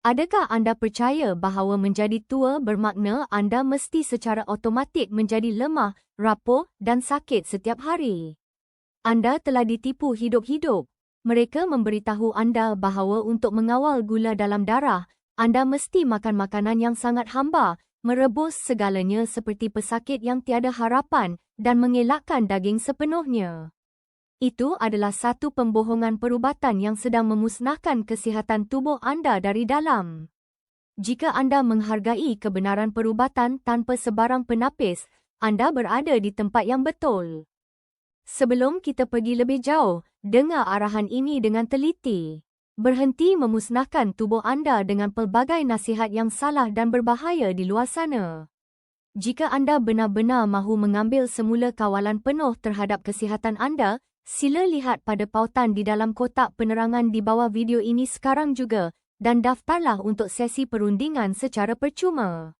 Adakah anda percaya bahawa menjadi tua bermakna anda mesti secara automatik menjadi lemah, rapuh dan sakit setiap hari? Anda telah ditipu hidup-hidup. Mereka memberitahu anda bahawa untuk mengawal gula dalam darah, anda mesti makan makanan yang sangat hamba, merebus segalanya seperti pesakit yang tiada harapan, dan mengelakkan daging sepenuhnya. Itu adalah satu pembohongan perubatan yang sedang memusnahkan kesihatan tubuh anda dari dalam. Jika anda menghargai kebenaran perubatan tanpa sebarang penapis, anda berada di tempat yang betul. Sebelum kita pergi lebih jauh, dengar arahan ini dengan teliti. Berhenti memusnahkan tubuh anda dengan pelbagai nasihat yang salah dan berbahaya di luar sana. Jika anda benar-benar mahu mengambil semula kawalan penuh terhadap kesihatan anda, sila lihat pada pautan di dalam kotak penerangan di bawah video ini sekarang juga dan daftarlah untuk sesi perundingan secara percuma.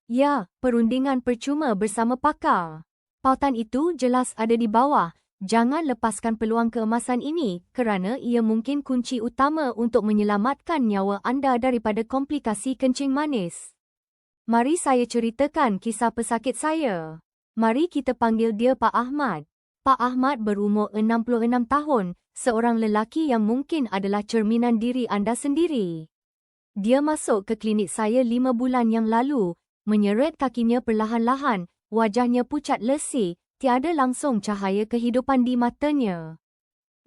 Ya, perundingan percuma bersama pakar. Pautan itu jelas ada di bawah. Jangan lepaskan peluang keemasan ini kerana ia mungkin kunci utama untuk menyelamatkan nyawa anda daripada komplikasi kencing manis. Mari saya ceritakan kisah pesakit saya. Mari kita panggil dia Pak Ahmad. Pak Ahmad berumur 66 tahun, seorang lelaki yang mungkin adalah cerminan diri anda sendiri. Dia masuk ke klinik saya 5 bulan yang lalu, menyeret kakinya perlahan-lahan, wajahnya pucat lesi, tiada langsung cahaya kehidupan di matanya.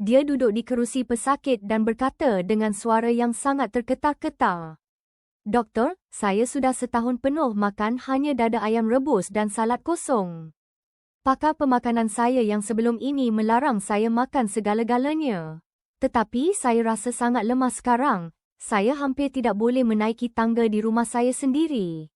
Dia duduk di kerusi pesakit dan berkata dengan suara yang sangat terketar-ketar. "Doktor, saya sudah setahun penuh makan hanya dada ayam rebus dan salad kosong. Pakar pemakanan saya yang sebelum ini melarang saya makan segala-galanya. Tetapi saya rasa sangat lemah sekarang. Saya hampir tidak boleh menaiki tangga di rumah saya sendiri.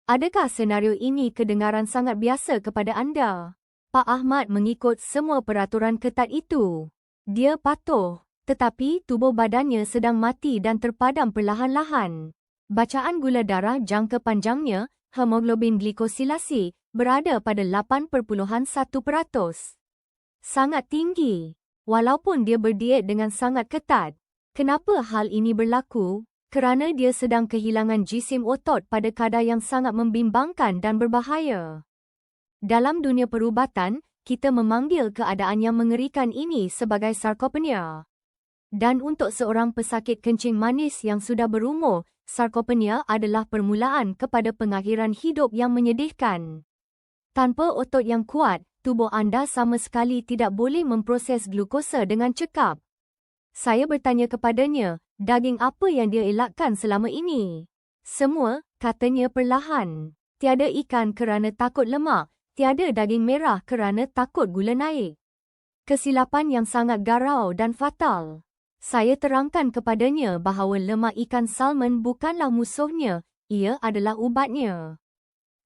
Adakah senario ini kedengaran sangat biasa kepada anda?" Pak Ahmad mengikut semua peraturan ketat itu. Dia patuh, tetapi tubuh badannya sedang mati dan terpadam perlahan-lahan. Bacaan gula darah jangka panjangnya, hemoglobin glikosilasi, berada pada 8.1%. Sangat tinggi. Walaupun dia berdiet dengan sangat ketat. Kenapa hal ini berlaku? Kerana dia sedang kehilangan jisim otot pada kadar yang sangat membimbangkan dan berbahaya. Dalam dunia perubatan, kita memanggil keadaan yang mengerikan ini sebagai sarkopenia. Dan untuk seorang pesakit kencing manis yang sudah berumur, sarkopenia adalah permulaan kepada pengakhiran hidup yang menyedihkan. Tanpa otot yang kuat, tubuh anda sama sekali tidak boleh memproses glukosa dengan cekap. Saya bertanya kepadanya, daging apa yang dia elakkan selama ini? Semua, katanya perlahan. Tiada ikan kerana takut lemak, tiada daging merah kerana takut gula naik. Kesilapan yang sangat garau dan fatal. Saya terangkan kepadanya bahawa lemak ikan salmon bukanlah musuhnya, ia adalah ubatnya.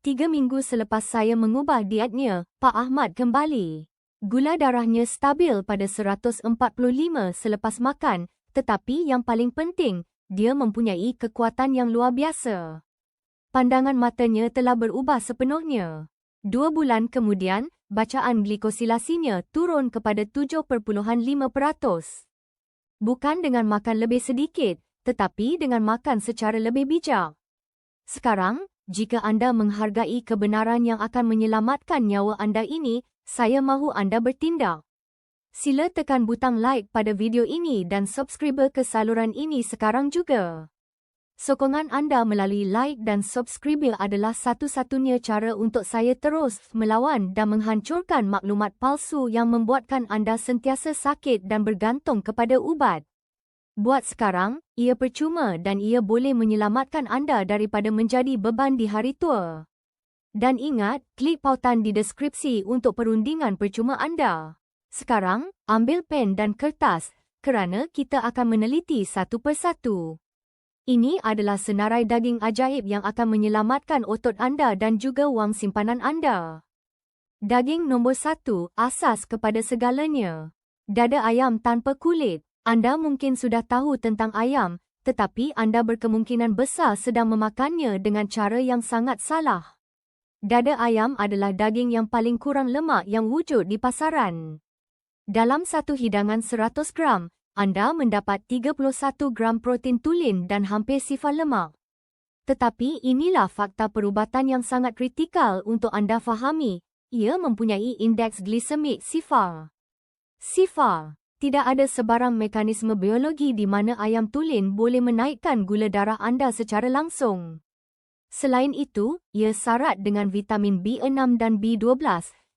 3 minggu selepas saya mengubah dietnya, Pak Ahmad kembali. Gula darahnya stabil pada 145 selepas makan, tetapi yang paling penting, dia mempunyai kekuatan yang luar biasa. Pandangan matanya telah berubah sepenuhnya. 2 bulan kemudian, bacaan glikosilasinya turun kepada 7.5%. Bukan dengan makan lebih sedikit, tetapi dengan makan secara lebih bijak. Sekarang, jika anda menghargai kebenaran yang akan menyelamatkan nyawa anda ini, saya mahu anda bertindak. Sila tekan butang like pada video ini dan subscribe ke saluran ini sekarang juga. Sokongan anda melalui like dan subscribe adalah satu-satunya cara untuk saya terus melawan dan menghancurkan maklumat palsu yang membuatkan anda sentiasa sakit dan bergantung kepada ubat. Buat sekarang, ia percuma dan ia boleh menyelamatkan anda daripada menjadi beban di hari tua. Dan ingat, klik pautan di deskripsi untuk perundingan percuma anda. Sekarang, ambil pen dan kertas, kerana kita akan meneliti satu persatu. Ini adalah senarai daging ajaib yang akan menyelamatkan otot anda dan juga wang simpanan anda. Daging nombor 1, asas kepada segalanya. Dada ayam tanpa kulit. Anda mungkin sudah tahu tentang ayam, tetapi anda berkemungkinan besar sedang memakannya dengan cara yang sangat salah. Dada ayam adalah daging yang paling kurang lemak yang wujud di pasaran. Dalam satu hidangan 100 gram, anda mendapat 31 gram protein tulen dan hampir sifar lemak. Tetapi inilah fakta perubatan yang sangat kritikal untuk anda fahami. Ia mempunyai indeks glisemik sifar. Sifar. Tidak ada sebarang mekanisme biologi di mana ayam tulen boleh menaikkan gula darah anda secara langsung. Selain itu, ia syarat dengan vitamin B6 dan B12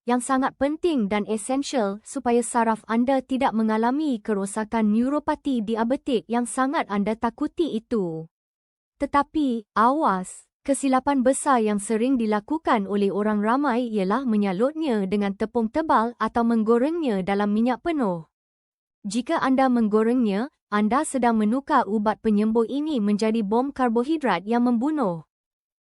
yang sangat penting dan esensial supaya saraf anda tidak mengalami kerosakan neuropati diabetik yang sangat anda takuti itu. Tetapi, awas, kesilapan besar yang sering dilakukan oleh orang ramai ialah menyalutnya dengan tepung tebal atau menggorengnya dalam minyak penuh. Jika anda menggorengnya, anda sedang menukar ubat penyembuh ini menjadi bom karbohidrat yang membunuh.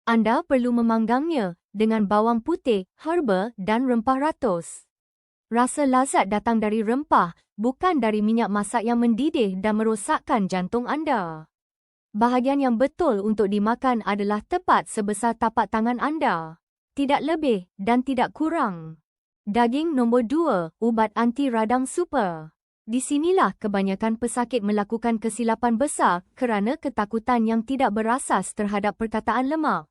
Anda perlu memanggangnya dengan bawang putih, herba dan rempah ratus. Rasa lazat datang dari rempah, bukan dari minyak masak yang mendidih dan merosakkan jantung anda. Bahagian yang betul untuk dimakan adalah tepat sebesar tapak tangan anda. Tidak lebih dan tidak kurang. Daging nombor 2, ubat anti radang super. Di sinilah kebanyakan pesakit melakukan kesilapan besar kerana ketakutan yang tidak berasas terhadap perkataan lemak.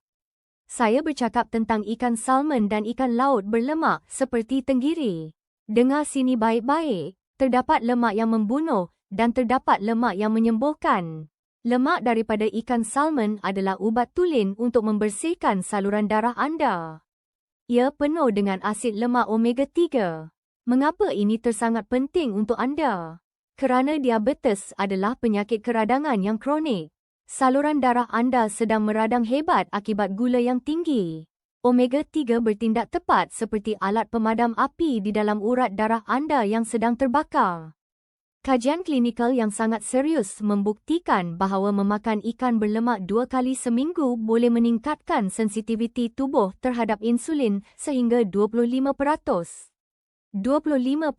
Saya bercakap tentang ikan salmon dan ikan laut berlemak seperti tenggiri. Dengar sini baik-baik, terdapat lemak yang membunuh dan terdapat lemak yang menyembuhkan. Lemak daripada ikan salmon adalah ubat tulen untuk membersihkan saluran darah anda. Ia penuh dengan asid lemak omega 3. Mengapa ini tersangat penting untuk anda? Kerana diabetes adalah penyakit keradangan yang kronik. Saluran darah anda sedang meradang hebat akibat gula yang tinggi. Omega 3 bertindak tepat seperti alat pemadam api di dalam urat darah anda yang sedang terbakar. Kajian klinikal yang sangat serius membuktikan bahawa memakan ikan berlemak 2 kali seminggu boleh meningkatkan sensitiviti tubuh terhadap insulin sehingga 25%. 25%.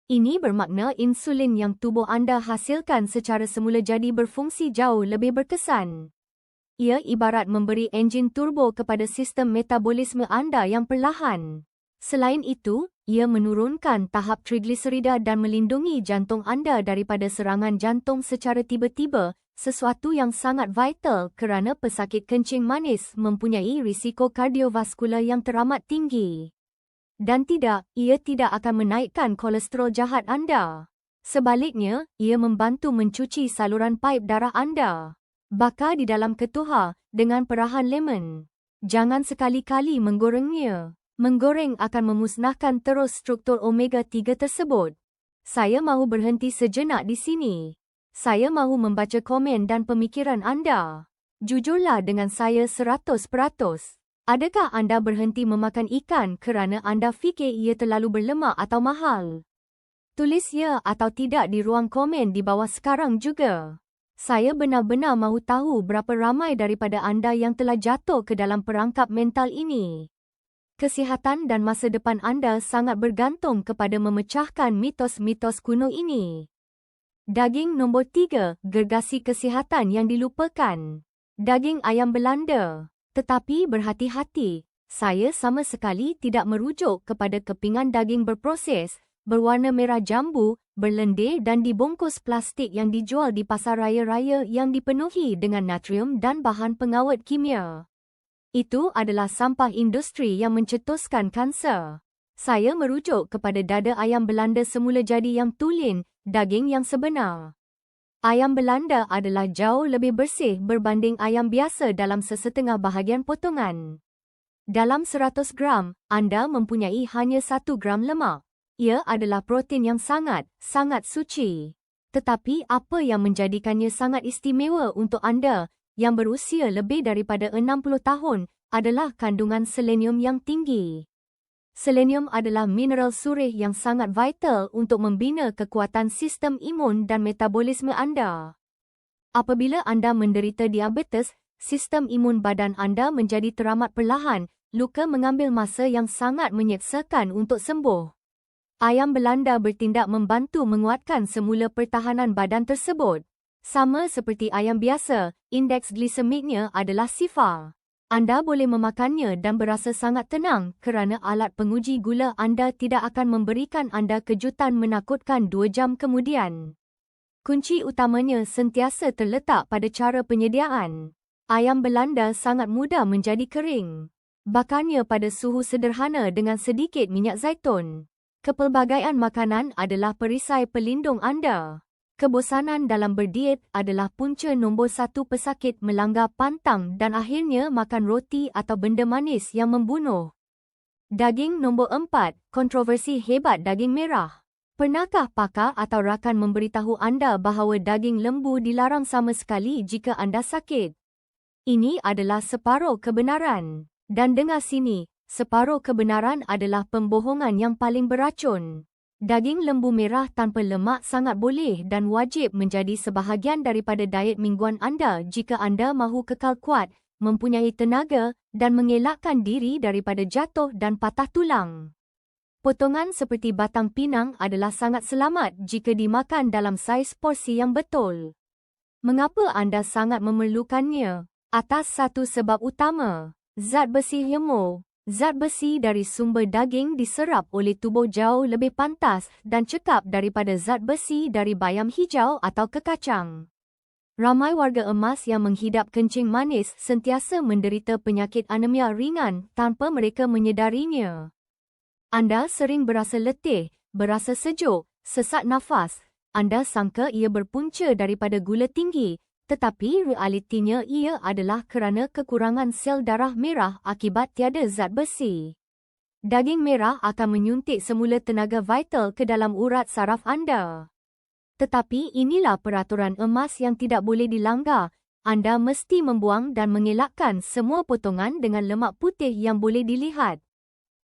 Ini bermakna insulin yang tubuh anda hasilkan secara semula jadi berfungsi jauh lebih berkesan. Ia ibarat memberi enjin turbo kepada sistem metabolisme anda yang perlahan. Selain itu, ia menurunkan tahap trigliserida dan melindungi jantung anda daripada serangan jantung secara tiba-tiba, sesuatu yang sangat vital kerana pesakit kencing manis mempunyai risiko kardiovaskular yang teramat tinggi. Dan tidak, ia tidak akan menaikkan kolesterol jahat anda. Sebaliknya, ia membantu mencuci saluran paip darah anda. Bakar di dalam ketuhar dengan perahan lemon. Jangan sekali-kali menggorengnya. Menggoreng akan memusnahkan terus struktur omega 3 tersebut. Saya mahu berhenti sejenak di sini. Saya mahu membaca komen dan pemikiran anda. Jujurlah dengan saya 100%. Adakah anda berhenti memakan ikan kerana anda fikir ia terlalu berlemak atau mahal? Tulis ya atau tidak di ruang komen di bawah sekarang juga. Saya benar-benar mahu tahu berapa ramai daripada anda yang telah jatuh ke dalam perangkap mental ini. Kesihatan dan masa depan anda sangat bergantung kepada memecahkan mitos-mitos kuno ini. Daging nombor 3, gergasi kesihatan yang dilupakan. Daging ayam Belanda. Tetapi berhati-hati, saya sama sekali tidak merujuk kepada kepingan daging berproses, berwarna merah jambu, berlendir dan dibungkus plastik yang dijual di pasar raya-raya yang dipenuhi dengan natrium dan bahan pengawet kimia. Itu adalah sampah industri yang mencetuskan kanser. Saya merujuk kepada dada ayam Belanda semula jadi yang tulen, daging yang sebenar. Ayam Belanda adalah jauh lebih bersih berbanding ayam biasa dalam sesetengah bahagian potongan. Dalam 100 gram, anda mempunyai hanya 1 gram lemak. Ia adalah protein yang sangat suci. Tetapi apa yang menjadikannya sangat istimewa untuk anda yang berusia lebih daripada 60 tahun adalah kandungan selenium yang tinggi. Selenium adalah mineral surih yang sangat vital untuk membina kekuatan sistem imun dan metabolisme anda. Apabila anda menderita diabetes, sistem imun badan anda menjadi teramat perlahan, luka mengambil masa yang sangat menyeksakan untuk sembuh. Ayam Belanda bertindak membantu menguatkan semula pertahanan badan tersebut. Sama seperti ayam biasa, indeks glisemiknya adalah sifar. Anda boleh memakannya dan berasa sangat tenang kerana alat penguji gula anda tidak akan memberikan anda kejutan menakutkan 2 jam kemudian. Kunci utamanya sentiasa terletak pada cara penyediaan. Ayam Belanda sangat mudah menjadi kering. Bakarnya pada suhu sederhana dengan sedikit minyak zaitun. Kepelbagaian makanan adalah perisai pelindung anda. Kebosanan dalam berdiet adalah punca nombor 1 pesakit melanggar pantang dan akhirnya makan roti atau benda manis yang membunuh. Daging nombor 4, kontroversi hebat daging merah. Pernahkah pakar atau rakan memberitahu anda bahawa daging lembu dilarang sama sekali jika anda sakit? Ini adalah separuh kebenaran. Dan dengar sini, separuh kebenaran adalah pembohongan yang paling beracun. Daging lembu merah tanpa lemak sangat boleh dan wajib menjadi sebahagian daripada diet mingguan anda jika anda mahu kekal kuat, mempunyai tenaga dan mengelakkan diri daripada jatuh dan patah tulang. Potongan seperti batang pinang adalah sangat selamat jika dimakan dalam saiz porsi yang betul. Mengapa anda sangat memerlukannya? Atas satu sebab utama, zat besi hemo. Zat besi dari sumber daging diserap oleh tubuh jauh lebih pantas dan cekap daripada zat besi dari bayam hijau atau kekacang. Ramai warga emas yang menghidap kencing manis sentiasa menderita penyakit anemia ringan tanpa mereka menyedarinya. Anda sering berasa letih, berasa sejuk, sesak nafas. Anda sangka ia berpunca daripada gula tinggi, tetapi realitinya ia adalah kerana kekurangan sel darah merah akibat tiada zat besi. Daging merah akan menyuntik semula tenaga vital ke dalam urat saraf anda. Tetapi inilah peraturan emas yang tidak boleh dilanggar. Anda mesti membuang dan mengelakkan semua potongan dengan lemak putih yang boleh dilihat.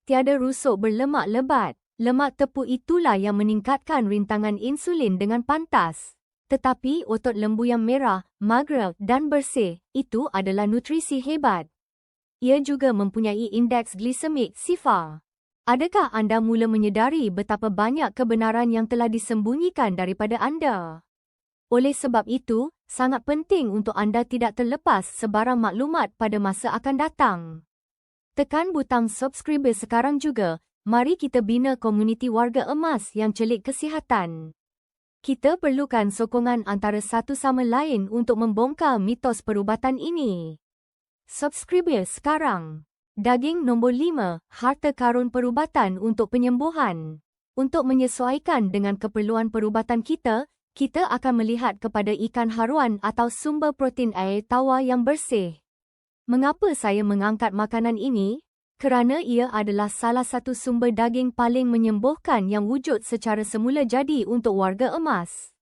Tiada rusuk berlemak lebat. Lemak tepung itulah yang meningkatkan rintangan insulin dengan pantas. Tetapi otot lembu yang merah, magra dan bersih, itu adalah nutrisi hebat. Ia juga mempunyai indeks glisemik sifar. Adakah anda mula menyedari betapa banyak kebenaran yang telah disembunyikan daripada anda? Oleh sebab itu, sangat penting untuk anda tidak terlepas sebarang maklumat pada masa akan datang. Tekan butang subscribe sekarang juga. Mari kita bina komuniti warga emas yang celik kesihatan. Kita perlukan sokongan antara satu sama lain untuk membongkar mitos perubatan ini. Subscribe sekarang. Daging nombor 5, harta karun perubatan untuk penyembuhan. Untuk menyesuaikan dengan keperluan perubatan kita, kita akan melihat kepada ikan haruan atau sumber protein air tawar yang bersih. Mengapa saya mengangkat makanan ini? Kerana ia adalah salah satu sumber daging paling menyembuhkan yang wujud secara semula jadi untuk warga emas.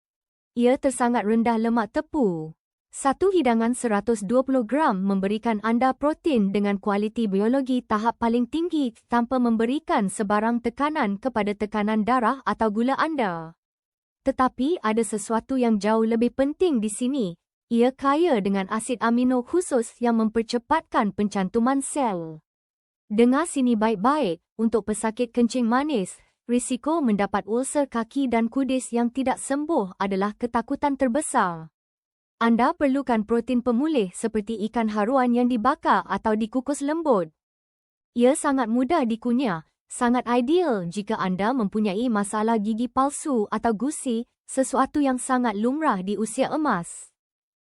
Ia tersangat rendah lemak tepu. Satu hidangan 120 gram memberikan anda protein dengan kualiti biologi tahap paling tinggi tanpa memberikan sebarang tekanan kepada tekanan darah atau gula anda. Tetapi ada sesuatu yang jauh lebih penting di sini. Ia kaya dengan asid amino khusus yang mempercepatkan pencantuman sel. Dengar sini baik-baik, untuk pesakit kencing manis, risiko mendapat ulcer kaki dan kudis yang tidak sembuh adalah ketakutan terbesar. Anda perlukan protein pemulih seperti ikan haruan yang dibakar atau dikukus lembut. Ia sangat mudah dikunyah, sangat ideal jika anda mempunyai masalah gigi palsu atau gusi, sesuatu yang sangat lumrah di usia emas.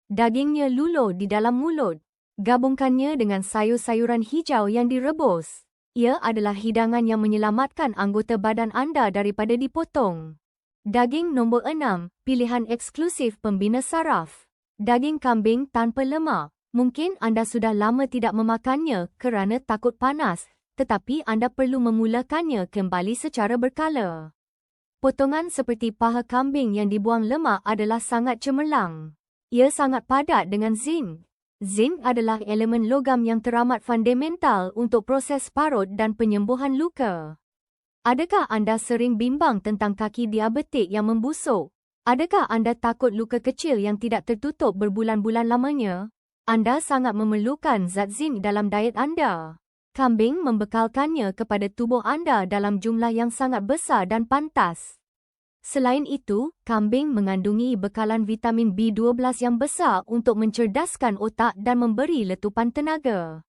Dagingnya lulo di dalam mulut. Gabungkannya dengan sayur-sayuran hijau yang direbus. Ia adalah hidangan yang menyelamatkan anggota badan anda daripada dipotong. Daging nombor 6, pilihan eksklusif pembina saraf. Daging kambing tanpa lemak. Mungkin anda sudah lama tidak memakannya kerana takut panas, tetapi anda perlu memulakannya kembali secara berkala. Potongan seperti paha kambing yang dibuang lemak adalah sangat cemerlang. Ia sangat padat dengan zinc. Zinc adalah elemen logam yang teramat fundamental untuk proses parut dan penyembuhan luka. Adakah anda sering bimbang tentang kaki diabetik yang membusuk? Adakah anda takut luka kecil yang tidak tertutup berbulan-bulan lamanya? Anda sangat memerlukan zat zinc dalam diet anda. Kambing membekalkannya kepada tubuh anda dalam jumlah yang sangat besar dan pantas. Selain itu, kambing mengandungi bekalan vitamin B12 yang besar untuk mencerdaskan otak dan memberi letupan tenaga.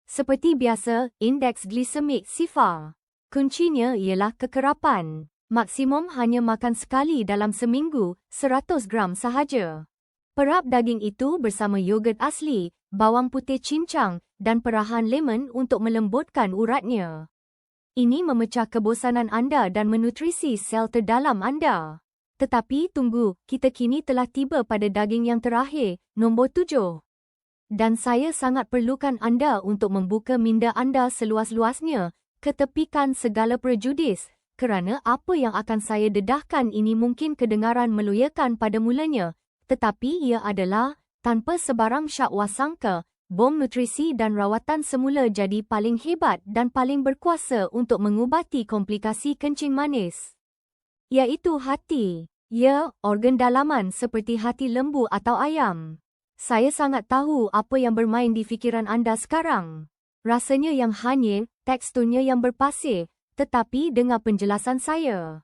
Seperti biasa, indeks glisemik sifar. Kuncinya ialah kekerapan. Maksimum hanya makan sekali dalam seminggu, 100 gram sahaja. Perap daging itu bersama yogurt asli, bawang putih cincang dan perahan lemon untuk melembutkan uratnya. Ini memecah kebosanan anda dan menutrisi sel terdalam anda. Tetapi tunggu, kita kini telah tiba pada daging yang terakhir, nombor 7. Dan saya sangat perlukan anda untuk membuka minda anda seluas-luasnya, ketepikan segala prejudis, kerana apa yang akan saya dedahkan ini mungkin kedengaran meloyakan pada mulanya, tetapi ia adalah, tanpa sebarang syak wasangka, bom nutrisi dan rawatan semula jadi paling hebat dan paling berkuasa untuk mengubati komplikasi kencing manis. Iaitu hati. Ya, organ dalaman seperti hati lembu atau ayam. Saya sangat tahu apa yang bermain di fikiran anda sekarang. Rasanya yang hanyir, teksturnya yang berpasir, tetapi dengar penjelasan saya.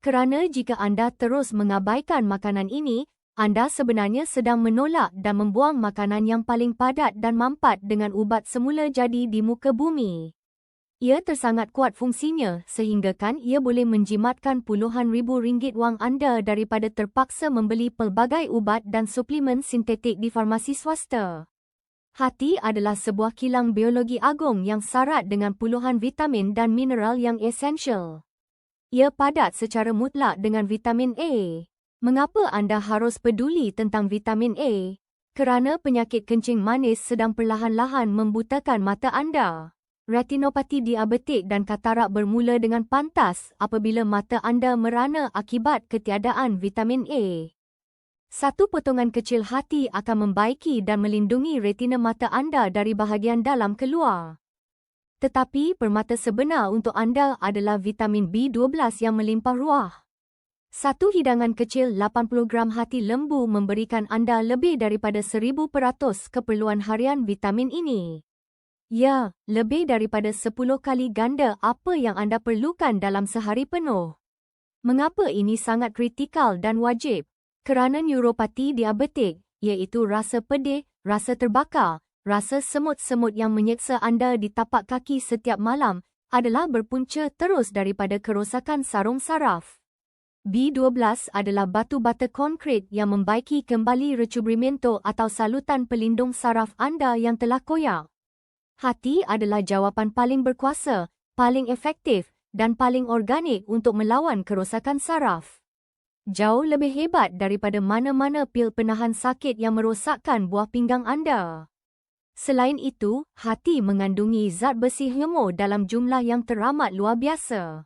Kerana jika anda terus mengabaikan makanan ini, anda sebenarnya sedang menolak dan membuang makanan yang paling padat dan mampat dengan ubat semula jadi di muka bumi. Ia tersangat kuat fungsinya sehinggakan ia boleh menjimatkan puluhan ribu ringgit wang anda daripada terpaksa membeli pelbagai ubat dan suplemen sintetik di farmasi swasta. Hati adalah sebuah kilang biologi agung yang syarat dengan puluhan vitamin dan mineral yang esensial. Ia padat secara mutlak dengan vitamin A. Mengapa anda harus peduli tentang vitamin A? Kerana penyakit kencing manis sedang perlahan-lahan membutakan mata anda. Retinopati diabetik dan katarak bermula dengan pantas apabila mata anda merana akibat ketiadaan vitamin A. Satu potongan kecil hati akan membaiki dan melindungi retina mata anda dari bahagian dalam keluar. Tetapi permata sebenar untuk anda adalah vitamin B12 yang melimpah ruah. Satu hidangan kecil 80 gram hati lembu memberikan anda lebih daripada 1000% keperluan harian vitamin ini. Ya, lebih daripada 10 kali ganda apa yang anda perlukan dalam sehari penuh. Mengapa ini sangat kritikal dan wajib? Kerana neuropati diabetik, iaitu rasa pedih, rasa terbakar, rasa semut-semut yang menyeksa anda di tapak kaki setiap malam, adalah berpunca terus daripada kerosakan sarung saraf. B12 adalah batu bata konkrit yang membaiki kembali recubrimiento atau salutan pelindung saraf anda yang telah koyak. Hati adalah jawapan paling berkuasa, paling efektif dan paling organik untuk melawan kerosakan saraf. Jauh lebih hebat daripada mana-mana pil penahan sakit yang merosakkan buah pinggang anda. Selain itu, hati mengandungi zat besi hemo dalam jumlah yang teramat luar biasa.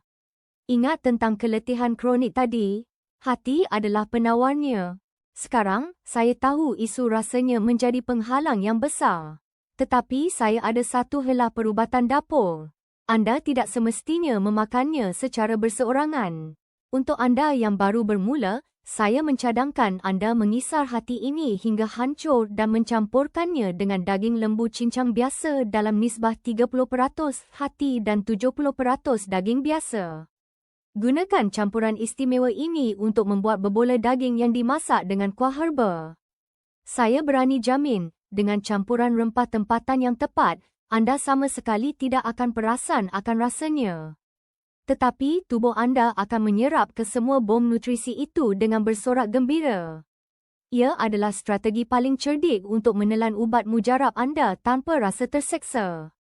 Ingat tentang keletihan kronik tadi? Hati adalah penawarnya. Sekarang, saya tahu isu rasanya menjadi penghalang yang besar. Tetapi saya ada satu helai perubatan dapur. Anda tidak semestinya memakannya secara berseorangan. Untuk anda yang baru bermula, saya mencadangkan anda mengisar hati ini hingga hancur dan mencampurkannya dengan daging lembu cincang biasa dalam nisbah 30% hati dan 70% daging biasa. Gunakan campuran istimewa ini untuk membuat berbola daging yang dimasak dengan kuah herba. Saya berani jamin, dengan campuran rempah tempatan yang tepat, anda sama sekali tidak akan perasan akan rasanya. Tetapi tubuh anda akan menyerap ke semua bom nutrisi itu dengan bersorak gembira. Ia adalah strategi paling cerdik untuk menelan ubat mujarab anda tanpa rasa terseksa.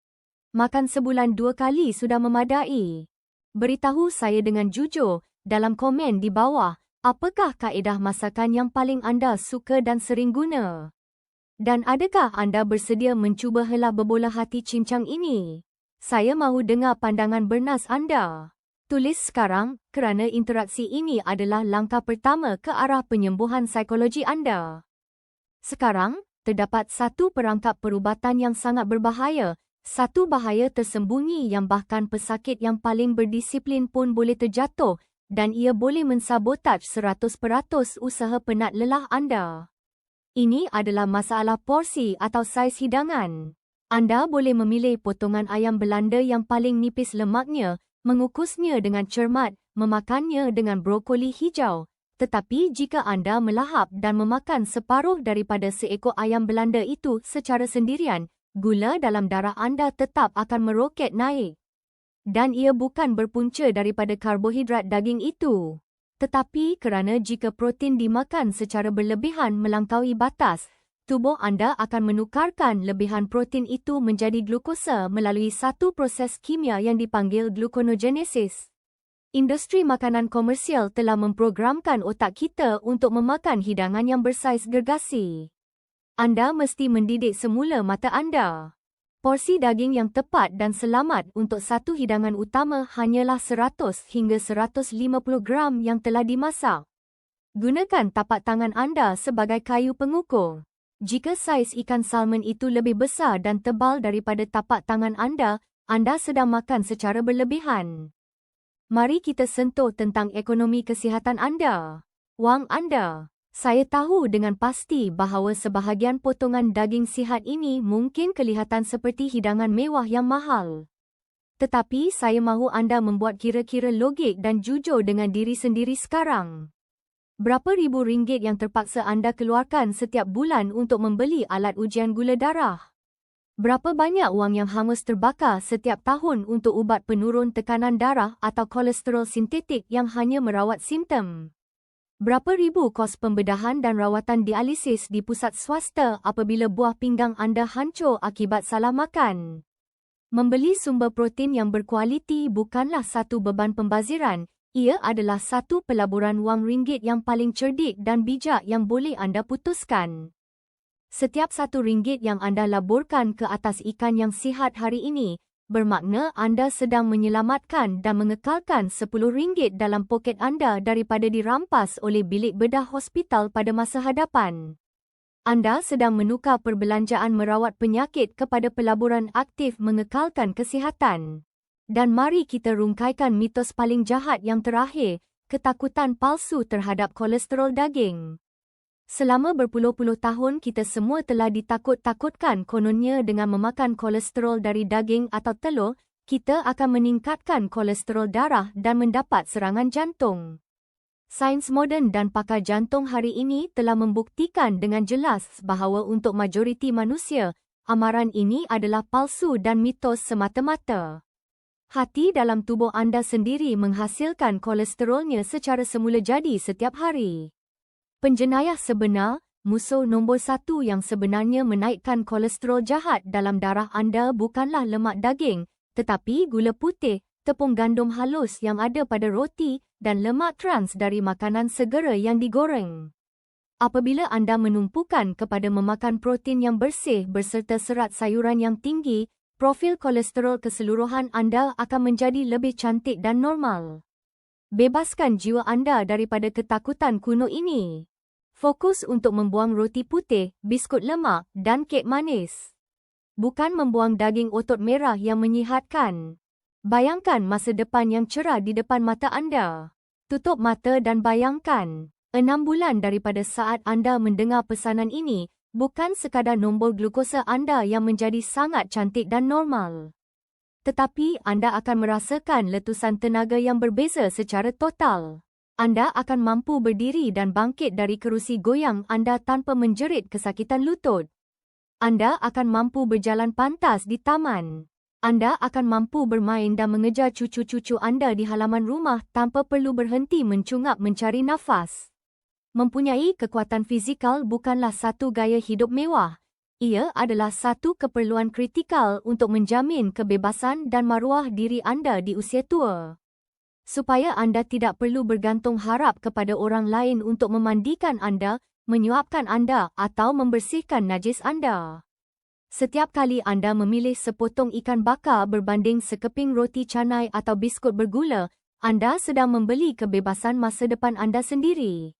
Makan sebulan 2 kali sudah memadai. Beritahu saya dengan jujur, dalam komen di bawah, apakah kaedah masakan yang paling anda suka dan sering guna? Dan adakah anda bersedia mencuba helai berbola hati cincang ini? Saya mahu dengar pandangan bernas anda. Tulis sekarang, kerana interaksi ini adalah langkah pertama ke arah penyembuhan psikologi anda. Sekarang, terdapat satu perangkap perubatan yang sangat berbahaya, satu bahaya tersembunyi yang bahkan pesakit yang paling berdisiplin pun boleh terjatuh dan ia boleh mensabotaj 100% usaha penat lelah anda. Ini adalah masalah porsi atau saiz hidangan. Anda boleh memilih potongan ayam Belanda yang paling nipis lemaknya, mengukusnya dengan cermat, memakannya dengan brokoli hijau. Tetapi jika anda melahap dan memakan separuh daripada seekor ayam Belanda itu secara sendirian, gula dalam darah anda tetap akan meroket naik. Dan ia bukan berpunca daripada karbohidrat daging itu. Tetapi kerana jika protein dimakan secara berlebihan melampaui batas, tubuh anda akan menukarkan lebihan protein itu menjadi glukosa melalui satu proses kimia yang dipanggil gluconeogenesis. Industri makanan komersial telah memprogramkan otak kita untuk memakan hidangan yang bersaiz gergasi. Anda mesti mendidik semula mata anda. Porsi daging yang tepat dan selamat untuk satu hidangan utama hanyalah 100 hingga 150 gram yang telah dimasak. Gunakan tapak tangan anda sebagai kayu pengukur. Jika saiz ikan salmon itu lebih besar dan tebal daripada tapak tangan anda sedang makan secara berlebihan. Mari kita sentuh tentang ekonomi kesihatan anda. Wang anda. Saya tahu dengan pasti bahawa sebahagian potongan daging sihat ini mungkin kelihatan seperti hidangan mewah yang mahal. Tetapi saya mahu anda membuat kira-kira logik dan jujur dengan diri sendiri sekarang. Berapa ribu ringgit yang terpaksa anda keluarkan setiap bulan untuk membeli alat ujian gula darah? Berapa banyak wang yang hangus terbakar setiap tahun untuk ubat penurun tekanan darah atau kolesterol sintetik yang hanya merawat simptom? Berapa ribu kos pembedahan dan rawatan dialisis di pusat swasta apabila buah pinggang anda hancur akibat salah makan? Membeli sumber protein yang berkualiti bukanlah satu beban pembaziran, ia adalah satu pelaburan wang ringgit yang paling cerdik dan bijak yang boleh anda putuskan. Setiap RM1 yang anda laburkan ke atas ikan yang sihat hari ini, bermakna anda sedang menyelamatkan dan mengekalkan RM10 dalam poket anda daripada dirampas oleh bilik bedah hospital pada masa hadapan. Anda sedang menukar perbelanjaan merawat penyakit kepada pelaburan aktif mengekalkan kesihatan. Dan mari kita rungkaikan mitos paling jahat yang terakhir, ketakutan palsu terhadap kolesterol daging. Selama berpuluh-puluh tahun kita semua telah ditakut-takutkan kononnya dengan memakan kolesterol dari daging atau telur, kita akan meningkatkan kolesterol darah dan mendapat serangan jantung. Sains moden dan pakar jantung hari ini telah membuktikan dengan jelas bahawa untuk majoriti manusia, amaran ini adalah palsu dan mitos semata-mata. Hati dalam tubuh anda sendiri menghasilkan kolesterolnya secara semula jadi setiap hari. Penjenayah sebenar, musuh nombor satu yang sebenarnya menaikkan kolesterol jahat dalam darah anda bukanlah lemak daging, tetapi gula putih, tepung gandum halus yang ada pada roti dan lemak trans dari makanan segera yang digoreng. Apabila anda menumpukan kepada memakan protein yang bersih berserta serat sayuran yang tinggi, profil kolesterol keseluruhan anda akan menjadi lebih cantik dan normal. Bebaskan jiwa anda daripada ketakutan kuno ini. Fokus untuk membuang roti putih, biskut lemak dan kek manis. Bukan membuang daging otot merah yang menyihatkan. Bayangkan masa depan yang cerah di depan mata anda. Tutup mata dan bayangkan, 6 bulan daripada saat anda mendengar pesanan ini, bukan sekadar nombor glukosa anda yang menjadi sangat cantik dan normal. Tetapi anda akan merasakan letusan tenaga yang berbeza secara total. Anda akan mampu berdiri dan bangkit dari kerusi goyang anda tanpa menjerit kesakitan lutut. Anda akan mampu berjalan pantas di taman. Anda akan mampu bermain dan mengejar cucu-cucu anda di halaman rumah tanpa perlu berhenti mencungap mencari nafas. Mempunyai kekuatan fizikal bukanlah satu gaya hidup mewah. Ia adalah satu keperluan kritikal untuk menjamin kebebasan dan maruah diri anda di usia tua. Supaya anda tidak perlu bergantung harap kepada orang lain untuk memandikan anda, menyuapkan anda atau membersihkan najis anda. Setiap kali anda memilih sepotong ikan bakar berbanding sekeping roti canai atau biskut bergula, anda sedang membeli kebebasan masa depan anda sendiri.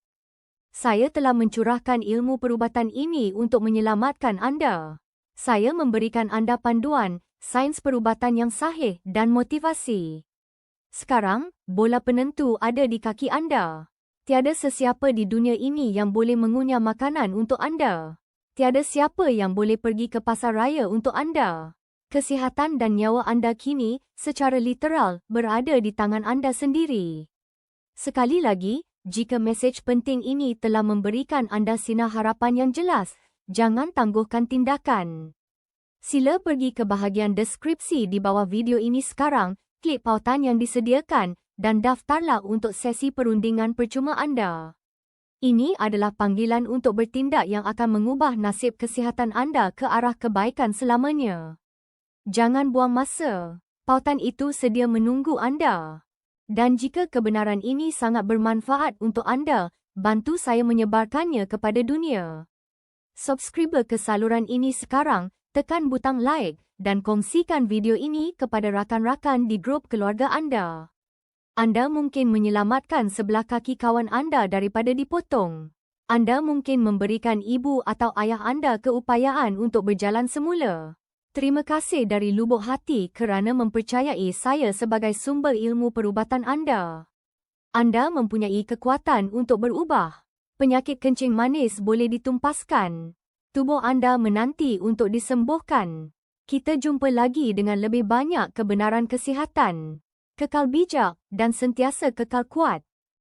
Saya telah mencurahkan ilmu perubatan ini untuk menyelamatkan anda. Saya memberikan anda panduan, sains perubatan yang sahih dan motivasi. Sekarang, bola penentu ada di kaki anda. Tiada sesiapa di dunia ini yang boleh mengunyah makanan untuk anda. Tiada siapa yang boleh pergi ke pasar raya untuk anda. Kesihatan dan nyawa anda kini, secara literal, berada di tangan anda sendiri. Sekali lagi, jika mesej penting ini telah memberikan anda sinar harapan yang jelas, jangan tangguhkan tindakan. Sila pergi ke bahagian deskripsi di bawah video ini sekarang, Klik pautan yang disediakan dan daftarlah untuk sesi perundingan percuma anda. Ini adalah panggilan untuk bertindak yang akan mengubah nasib kesihatan anda ke arah kebaikan selamanya. Jangan buang masa. Pautan itu sedia menunggu anda. Dan jika kebenaran ini sangat bermanfaat untuk anda, bantu saya menyebarkannya kepada dunia. Subscribe ke saluran ini sekarang, tekan butang like dan kongsikan video ini kepada rakan-rakan di grup keluarga anda. Anda mungkin menyelamatkan sebelah kaki kawan anda daripada dipotong. Anda mungkin memberikan ibu atau ayah anda keupayaan untuk berjalan semula. Terima kasih dari lubuk hati kerana mempercayai saya sebagai sumber ilmu perubatan anda. Anda mempunyai kekuatan untuk berubah. Penyakit kencing manis boleh ditumpaskan. Tubuh anda menanti untuk disembuhkan. Kita jumpa lagi dengan lebih banyak kebenaran kesihatan. Kekal bijak dan sentiasa kekal kuat.